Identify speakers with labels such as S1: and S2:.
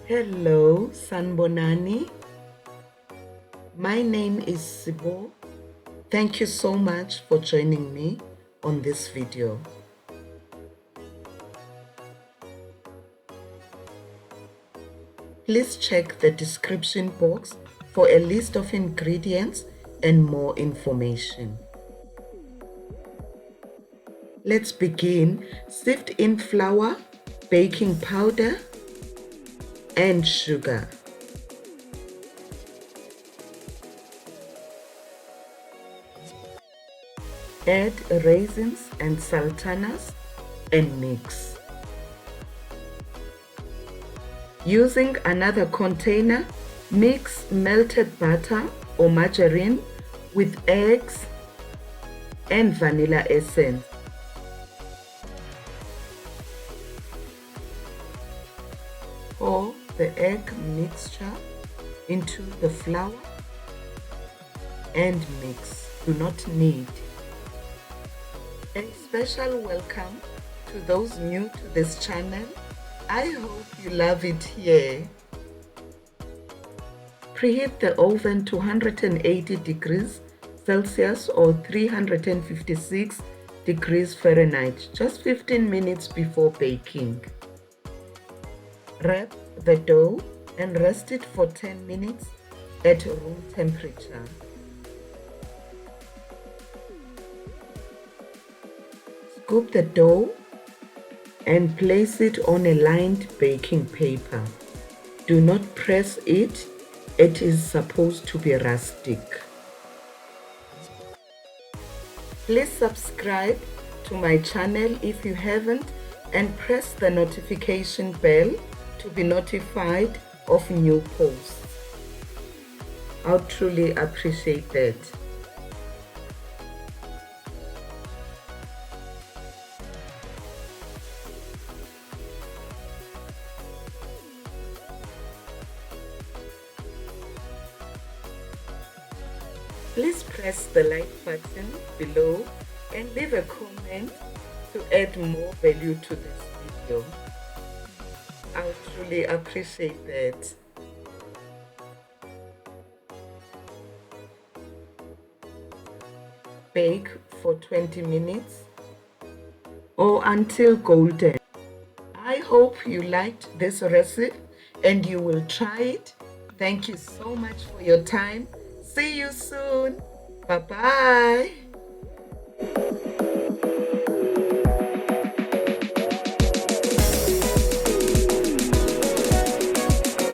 S1: Hello, Sanbonani. My name is CBO. Thank you so much for joining me on this video. Please check the description box for a list of ingredients and more information. Let's begin. Sift in flour, baking powder, and sugar. Add raisins and sultanas and mix. Using another container, mix melted butter or margarine with eggs and vanilla essence. Pour the egg mixture into the flour and mix. Do not knead. A special welcome to those new to this channel. I hope you love it here. Preheat the oven to 180 degrees Celsius or 356 degrees Fahrenheit, just 15 minutes before baking. Wrap the dough and rest it for 10 minutes at room temperature. Scoop the dough and place it on a lined baking paper. Do not press it, it is supposed to be rustic. Please subscribe to my channel if you haven't and press the notification bell to be notified of new posts. I'll truly appreciate that. Please press the like button below and leave a comment to add more value to this video. I'll truly appreciate that. Bake for 20 minutes or until golden. I hope you liked this recipe and you will try it. Thank you so much for your time. See you soon. Bye-bye.